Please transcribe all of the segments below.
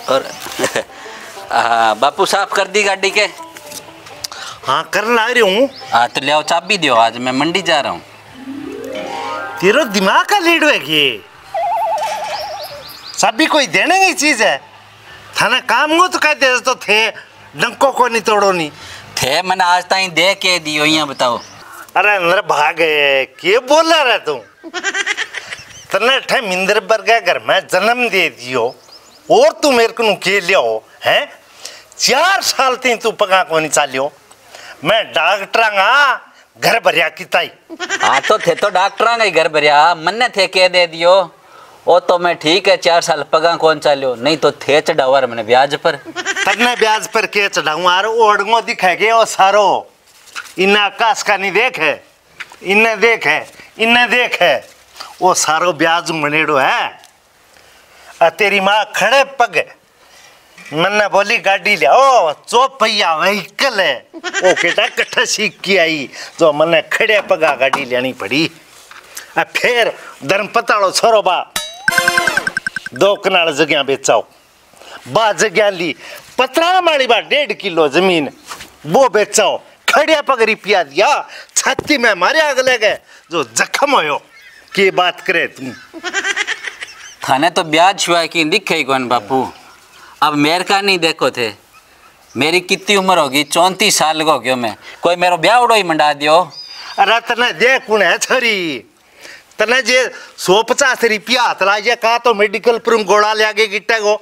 और बापू साफ कर दी गाड़ी के? हाँ कर ला रही हूँ। हाँ तो ले आओ चाबी दियो, आज मैं मंडी जा रहा हूँ। तेरा दिमाग का लीड है ये, चाबी कोई देने की चीज है? थाना काम हो तो कह दे तो थे, डंको को नहीं तोड़ो नहीं थे। मैंने आज ताई दे के दियो, यहाँ बताओ। अरे अंदर भाग गए, क्या बोल रहा तू? तने ठे मिंदर बरगा घर में जन्म दे दियो और तू मेरे को के लियो है? 4 साल तीन तू पगा को नहीं चालियो। मैं डॉक्टरांगा घर भरिया की ताई। हाँ तो थे तो डॉक्टरांगा घर भरिया, मन्ने थे के दे दियो। ओ तो मैं ठीक है 4 साल पगा कौन चालियो, नहीं तो थे चढ़ावा मैंने ब्याज पर। तन्ने ब्याज पर के चढ़ाऊं? आरो ओढ़गो दिखेगे ओ सारो। इन्हें आकाश का नहीं देखे, इन्हें देखे, इन्हें देखे, वो सारो ब्याज मनेड़ो है। तेरी माँ खड़े पग मैंने बोली गाड़ी ले ओ चौपहिया व्हीकल है, ओ केटा कट्ठा सीख की आई जो मैंने खड़े पगा गाड़ी लेनी पड़ी। फिर धर्म पताड़ो छोरो बा 2 कनाल जगह बेचाओ, बा जगह ली पतरा माड़ी बा 1.5 किलो जमीन वो बेचाओ, खड़िया पग रिपिया दिया, छाती में मारे अगले गए जो जख्म हो। की बात करे तुम? थाने तो ब्याज छुआ की दिखे कौन बापू। अब मेरे का नहीं देखो थे, मेरी कितनी उम्र होगी? 34 साल को हो गयो मैं, कोई मेरो ब्याह उड़ो ही मंडा दियो। अरे तने दे कौन है छरी? तने जे 150 रुपया हाथ लाजे का तो मेडिकल पर गोड़ा ले आगे गिट्टे को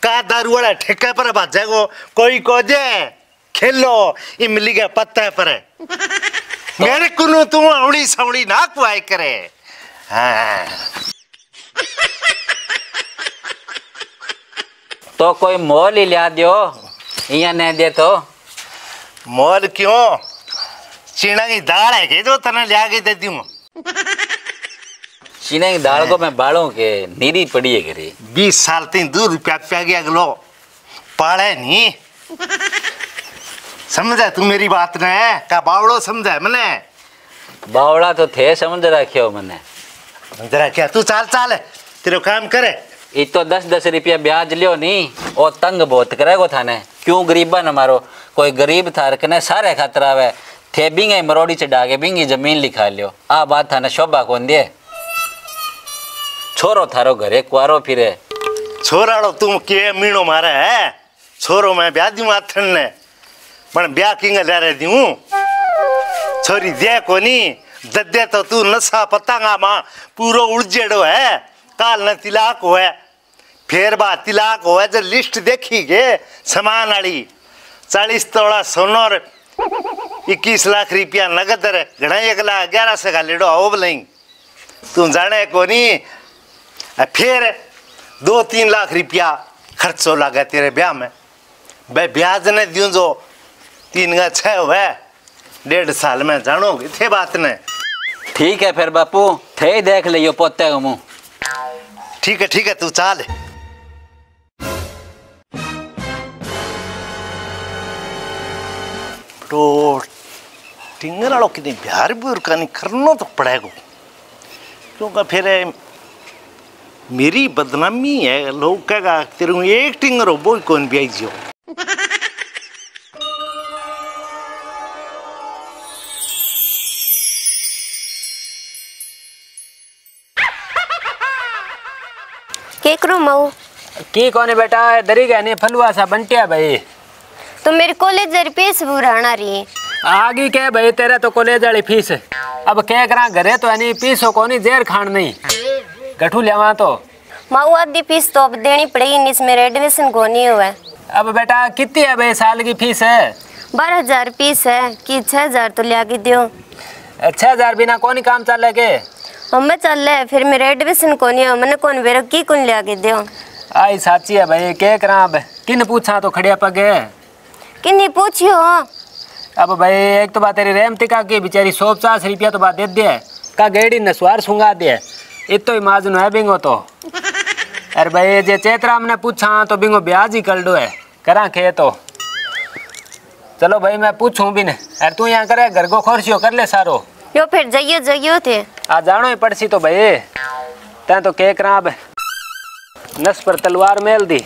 का दारू वाला ठेके पर भाजेगो, कोई को दे खेलो इमली के पत्ते पर तो मेरे कुनु तू औड़ी सौड़ी ना कुआई करे। हाँ तो कोई मोल ही लिया दियो, यहाँ नहीं दे तो। मोल क्यों? चीना की दाल है के जो तने लिया के दे दूं। चीना की दाल को मैं बालों के नीरी पड़ी है घरे। 20 साल तीन 2 रुपया प्या गया अगलो पाले नहीं। समझा तू मेरी बात ने का बावड़ो समझा मने? बावड़ा तो थे समझ रखियो मैंने। समझ रखिया तू चाल चाल तेरे काम करे। ये तो 10-10 रुपया ब्याज लियो नहीं, और तंग बहुत करेगो थाने। क्यों गरीबा न मारो, कोई गरीब था रखने सारे खातर आवे थे बिंगे मरोड़ी चढ़ा के बिंगी जमीन लिखा लियो। आ बात थाने शोभा कौन दिए? छोरो थारो घरे कुआरो फिरे। छोराड़ो तुम के मीणो मारे है? छोरो मैं ब्याह दूं माथन ने, पण ब्याह किंग ले रहे दूं। छोरी दे कोनी दद्दे तो तू नशा पतांगा मां पूरो उड़जेड़ो है। काल न तिलाक होए, फिर बात तिलाक होए जो लिस्ट देखी गे समान वाली 40 तोला सोना और 21 लाख रुपया नगद रे घना 1,11,000 से का लेडो आओ बलई तू जाने कोनी। फिर 2-3 लाख रुपया खर्चो लगा तेरे ब्याह में। भाई ब्याज ने दियो जो 3-6 हुए 1.5 साल में जानोगे थे बात ने। ठीक है फिर बापू थे देख लियो पोते को मुँह। ठीक है तू चाल। तो टिंगराड़ो कि बिहार ब्यूर का नहीं करना तो पड़ेगा, क्योंकि फिर मेरी बदनामी है। लोग कहेगा तेरे एक टिंगर हो वो कौन भी आई जियो। के करो मऊ की कोने बेटा दरी गए नहीं फलुआ सा बंटिया भाई। तो मेरे कॉलेज जरी फीस बुराना रही आगे क्या भाई तेरा तो कॉलेज वाली फीस अब क्या करा घरे तो नहीं पीसो कोनी जेर खान नहीं गठू लिया तो माऊ आधी फीस तो अब देनी पड़ेगी, इसमें एडमिशन को नहीं हुआ। अब बेटा कितनी है भाई साल की फीस है? 12,000 फीस है कि 6,000 तो लिया के दियो। 6,000 बिना कौन काम चल के हमें चल है फिर मेरे एडमिशन को नहीं हो मैंने कौन बेरो की कौन लिया के दियो। आई साची है भाई क्या करा अब किन पूछा तो खड़िया पगे किन्नी पूछियो। अब भाई एक तो बात तेरी रेमतिका की बेचारी 150 रुपया तो बात दे दिए का गेड़ी नसवार सुंगा दिए इतो ही माजन है बिंगो तो। अरे भाई जे चेतराम ने पूछा तो बिंगो ब्याज ही कर दो है करा खे तो चलो भाई मैं पूछूं भी ने। अरे तू यहाँ करे घर को खोरसियो कर ले सारो यो फिर जाइयो थे आ जानो ही पड़सी तो भाई तै तो के करा अब नस पर तलवार मेल दी।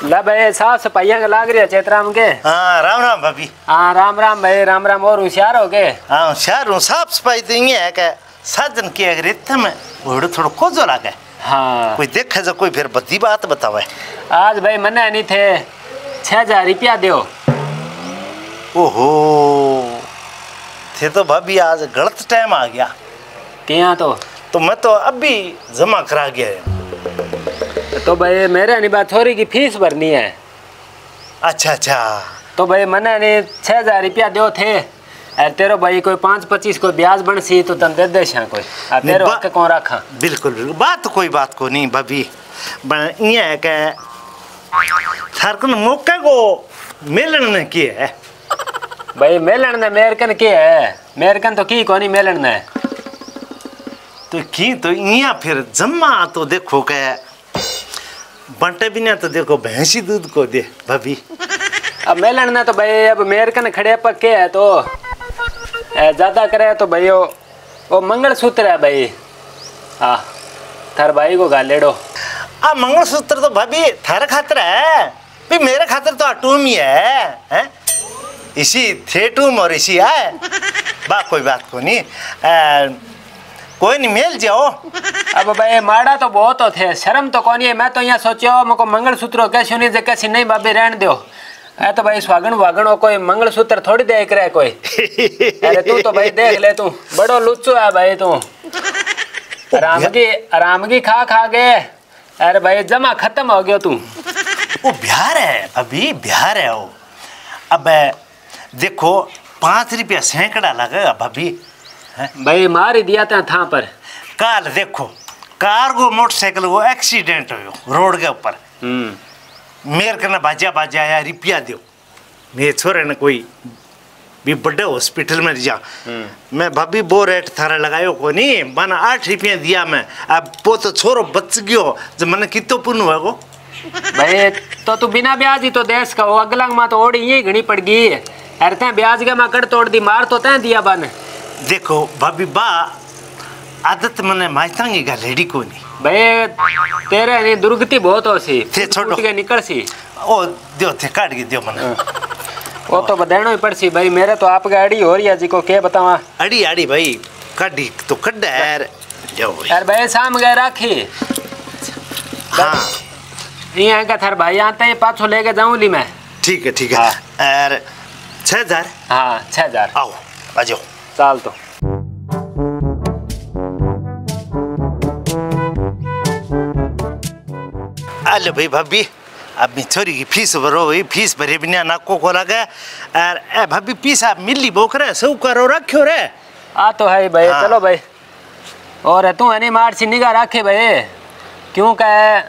ला भाई साफ सफाइया का लाग रही है चेतराम के। हाँ राम राम भाभी। हाँ राम राम भाई राम राम। और होशियार हो गए? हाँ होशियार हूँ। साफ सफाई तो ये है कि साजन की अगर इतने में वो थोड़ा कोजो लागे। हाँ कोई देखे जो कोई फिर बदी बात बतावे। आज भाई मना नहीं थे 6000 रुपया दो। ओहो थे तो भाभी आज गलत टाइम आ गया। क्या तो मैं तो अभी जमा करा गया। तो भाई मेरे नहीं बात छोरी की फीस भरनी है। अच्छा अच्छा। तो भाई मना नहीं 6000 रुपया दो थे। अरे तेरो भाई कोई 5-25 कोई ब्याज बन सी तो तन दे दे शा कोई। तेरे हक कौन रखा? बिल्कुल बिल्कुल बात कोई बात को नहीं भाभी। ये है कि थारकन मौके को मिलन ने किए है। भाई मेलन ने मेरकन के है। मेरकन तो की कोनी मेलन ने तो की तो यहाँ फिर जमा तो देखो के बंटे बिना तो देखो भैंसी दूध को दे भाभी। अब मेलन ने तो भाई अब मेरकन खड़े पक्के है तो ज्यादा करे तो भाई वो मंगलसूत्र है भाई। हाँ थार भाई को गालेडो। अब मंगलसूत्र तो भाभी थारे खातिर है भी मेरे खातिर तो अटूम ही है? इसी थे टूम और इसी है कोई बात को नहीं। कोई नहीं मिल जाओ। अब भाई माड़ा तो बहुत थे शर्म तो कौन है। मैं तो यहाँ सोचो मुझको मंगलसूत्र कैसी नहीं जे कैसी नहीं भाभी रहने दो। है तो भाई स्वागन वागन हो कोई मंगलसूत्र थोड़ी देख रहा है कोई। अरे तू तो भाई देख ले तू बड़ो लुच्चो है भाई तू। आरामगी खा खा गए। अरे भाई जमा खत्म हो गया तू। वो बिहार है अभी बिहार है वो। अब देखो 5 रुपया सैकड़ा लगेगा भाभी। भाई मार ही दिया था पर काल देखो कार को मोटरसाइकिल वो एक्सीडेंट हो रोड के ऊपर। मेरे कना बाजा बाजा या रुपया दो मेरे छोरे ने कोई भी बड़े हॉस्पिटल में जा। मैं भाभी वो रेट थारा लगायो को नहीं बना 8 रुपया दिया मैं। अब वो तो छोरो बच गयो जब मैंने कितो पुण्य हुआ को। भाई तो तू बिना ब्याज ही तो देश का वो अगला माँ तो ओड़ी यही घनी पड़ गई। अरे तैं ब्याज के माँ कड़ तोड़ दी मार तो तैं दिया बन। देखो भाभी बा आदत मने माइतांगी का लेडी को नहीं भाई तेरे नहीं दुर्गति बहुत हो सी थे छोड़ो के निकल सी। ओ दियो थे काट के दियो मने वो तो बदेनो ही पड़ सी भाई। मेरे तो आप गाड़ी हो रही है जी को क्या बतावा। अड़ी अड़ी भाई काटी तो कड्डा यार जाओ भाई। यार भाई शाम गए राखी। हाँ ये का थार भाई आते हैं पाछो लेके जाऊं ली मैं। ठीक है यार 6000। हाँ 6000 आओ आ जाओ चाल तो। आलो भाई भाभी अब छोरी की फीस भरो भाई। फीस भरे बिना नाको को लगा और ए भाभी फीस आप मिली बोकरे सब करो रखो रे। आ तो है भाई। हाँ। चलो भाई और तू है मार सी निगाह रखे भाई। क्यों कह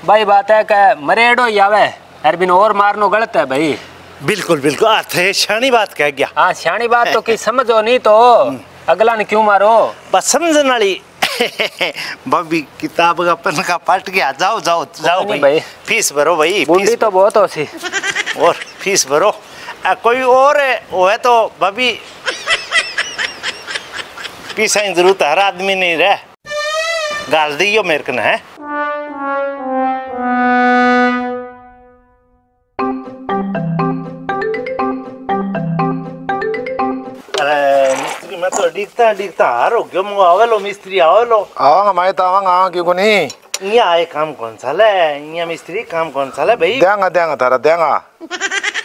भाई बात है कह मरेडो ही आवे अरे बिन और मारनो गलत है भाई। बिल्कुल बिल्कुल थे शानी बात कह गया। हाँ शानी बात तो की समझो नहीं तो अगला ने क्यों मारो बस समझने वाली। भाभी किताब का पन का पलट गया। जाओ जाओ जाओ भाई फीस भरो भाई। बूंदी तो बहुत हो सी और फीस भरो। कोई और है वो है तो भाभी पीसा की जरूरत हर आदमी नहीं रहे गाल दियो मेरे को है। मिस्त्री मैं तो डिगता हार हो गयो। मुझे आवेलो मिस्त्री आवेलो। आवांगा मैं तो आवांगा क्यों को नहीं। यहाँ आए काम कौन सा है यहाँ मिस्त्री काम कौन सा है भाई। देंगा थारा देंगा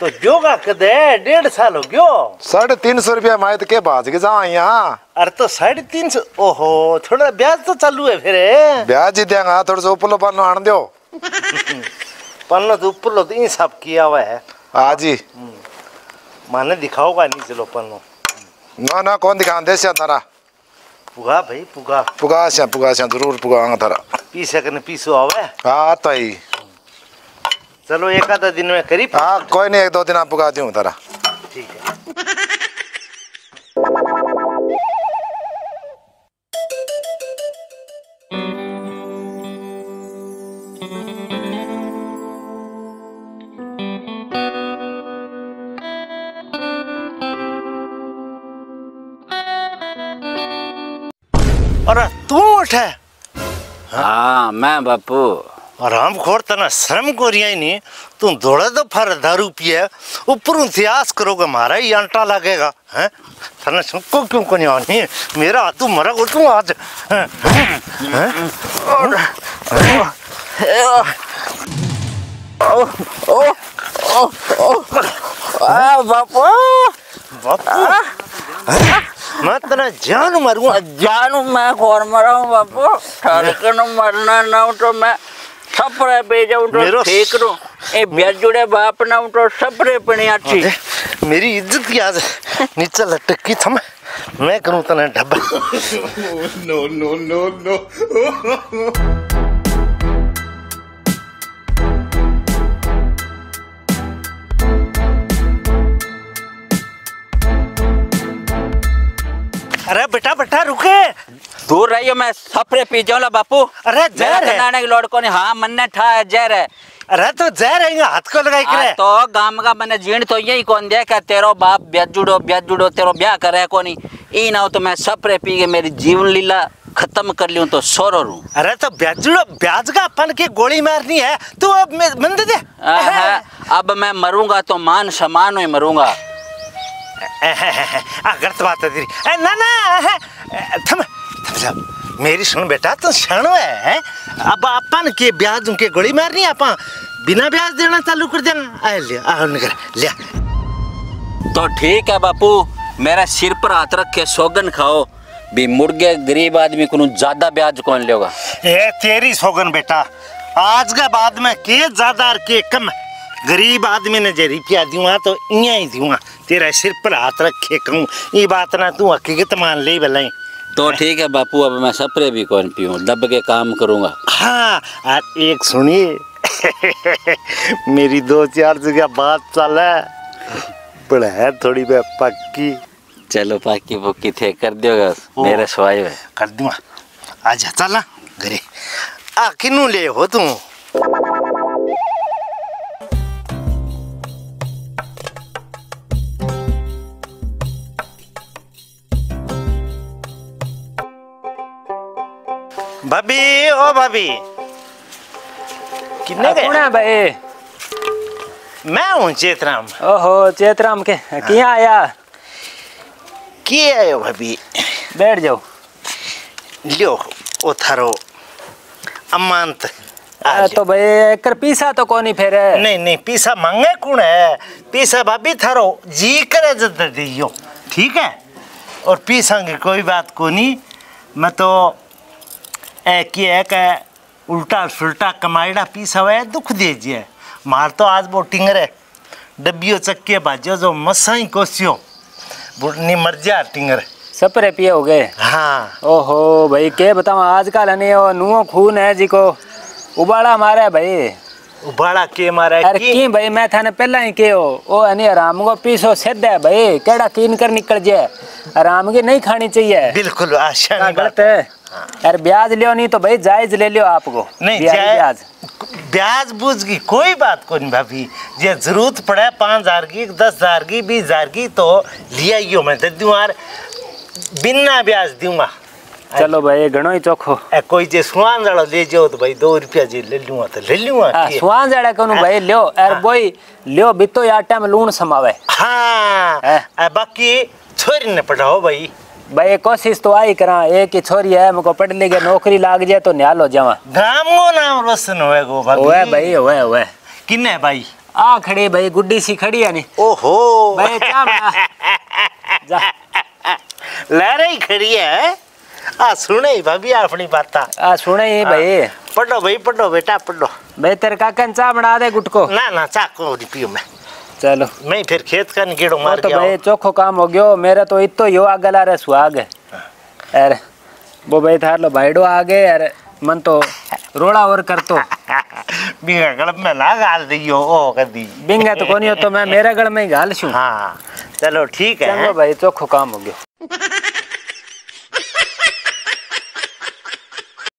तो जोगा कदे 1.5 साल हो गयो। 350 रुपया मैं तो के भाज के जाऊँ यहाँ। अरे तो 350। ओहो थोड़ा ब्याज तो चालू है फिर। ब्याज ही देंगा थोड़ा सा ऊपर पन्नो आन दो। पन्नो तो ऊपर तो इंसाफ किया हुआ है आज ही माने दिखाओगा नहीं। चलो पन्नो ना कौन दिखा दे थारा पुगा भाई पुगा पुगा जरूर पुगाऊंगा थारा। पीसे करने पीसो आवे। हाँ तो ही चलो एक आधा दिन में करीब। हाँ कोई नहीं 1-2 दिन आप पुगा दूँ थारा। ठीक है। और तू उठे? हाँ मैं बापू और हम खोर तना शर्म को रिया ही नहीं तू दौड़ा तो फिर दारू पिए ऊपर इतिहास करोगे हमारा ही अंटा लगेगा हैं तना सबको क्यों को नहीं आनी मेरा हाथ मरा को तू आज बापू बापू मैं तेरा जान मारूंगा जानू मैं कौन मरा हूँ बापू ठरकन मरना ना हूँ तो मैं सपरे पे जाऊँ तो ठीक रू ए बेजुड़े बाप ना हूँ तो सपरे पे अच्छी मेरी इज्जत की आज नीचे लटक की थम मैं करूँ तना ढब्बा नो नो नो नो अरे बेटा बेटा रुके दूर रहियो मैं सपरे पी जाऊँ बापू अरे जहर है नाने की लड़को ने हाँ मन ठा है जहर है अरे तो जहर है हाथ को लगाई करे तो गांव का मैंने जीण तो यही कौन दिया क्या तेरो बाप ब्याज जुड़ो तेरो ब्याह करे कोनी ई ना हो तो मैं सपरे पी के मेरी जीवन लीला खत्म कर लियूं तो सोरो रू अरे तो ब्याज का अपन की गोली मारनी है तो अब मन दे दे अब मैं मरूंगा तो मान समान ही मरूंगा गलत बात है तेरी ना ना थम थम मेरी सुन बेटा तो शानो है अब अपन के ब्याज उनके गोली मारनी है अपन बिना ब्याज देना चालू कर देना लिया निकल लिया तो ठीक है बापू मेरा सिर पर हाथ रख के सौगन खाओ भी मुर्गे गरीब आदमी को ज्यादा ब्याज कौन लेगा ये तेरी सौगन बेटा आज के बाद में के ज्यादा और के कम गरीब आदमी ने जे रुपया दूंगा तो इं ही दूंगा तेरा सिर पर हाथ रखे कहूँ ये बात ना तू हकीकत मान ले भलाई तो ठीक है बापू अब मैं सपरे भी कौन पीऊँ दब के काम करूँगा हाँ और एक सुनिए मेरी 2-4 जगह बात चल बड़ा है थोड़ी मैं पक्की चलो पक्की पुक्की थे कर दियोगा मेरे सवाई है कर दूंगा आजा चल ना घरे किनू ले हो तू भाभी ओ भाभी किन्ने गए कौन है भाई मैं हूँ चेतराम ओहो चेतराम के किया आया किए आयो भाभी बैठ जाओ लियो ओ थारो अमांत तो भाई एक पीसा तो कोनी फेर नहीं पीसा मांगे कौन है पीसा भाभी थारो जी करे जद दियो ठीक है और पीसा की कोई बात को नहीं मैं तो एक उल्टा सुल्टा कमाईड़ा पीसा हुआ दुख दीजिए मार तो आज वो टिंगरे डब्बियों चक्के बाजो जो मसाई कोसियो बुढ़नी मर जा टिंगर सपरे पिए हो गए हाँ ओहो भाई के बताऊं आजकल नहीं वो नुओ खून है जी को उबाड़ा मारा है भाई उबाड़ा के मारा अरे की भाई मैं थाने पहला ही के हो ओ अनी आराम को पीसो सिद्ध है भाई केड़ा कीन कर निकल जाए आराम की नहीं खानी चाहिए बिल्कुल आशा गलत है यार ब्याज लियो नहीं तो भाई जायज ले लियो आपको नहीं ब्याज ब्याज बूझ की कोई बात को नहीं भाभी ये जरूरत पड़े 5,000 की 10,000 की 20,000 की तो लिया ही मैं दे दूँ यार बिना ब्याज दूंगा चलो भाई घणो ही चोखो कोई जे सुहान जड़ा ले जाओ तो भाई 2 रुपया जी ले लूंगा तो ले लूंगा सुहान जड़ा कौन भाई लियो यार बोई लियो बितो आटा में लूण समावे हाँ बाकी छोरी ने पढ़ाओ भाई कोशिश तो आई करा एक ही छोरी है मुझको पढ़ ली गई नौकरी लाग जाए तो न्याल हो जावा गाम को नाम रोशन होएगो भाई होए किन्ने भाई आ खड़ी भाई गुड्डी सी खड़ी है नी ओहो भाई क्या जा ले रही खड़ी है आ सुने भाभी अपनी बात आ सुने ही भाई पढ़ो बेटा पढ़ो भाई तेरे काका ने चाह बना दे गुटको ना चाह को नहीं पियो मैं चलो मैं फिर खेत का निगेड़ो मार तो भाई चोखो काम हो गयो मेरा तो इतो यो आगला रे सुहाग है अरे वो भाई थार लो भाईडो आगे अरे मन तो रोड़ा और कर तो बिंगा गल में ला गाल दियो ओ कर दी बिंगा तो कोनी हो तो मैं मेरा गल में ही गाल छू हाँ चलो ठीक है चलो भाई चोखो काम हो गयो।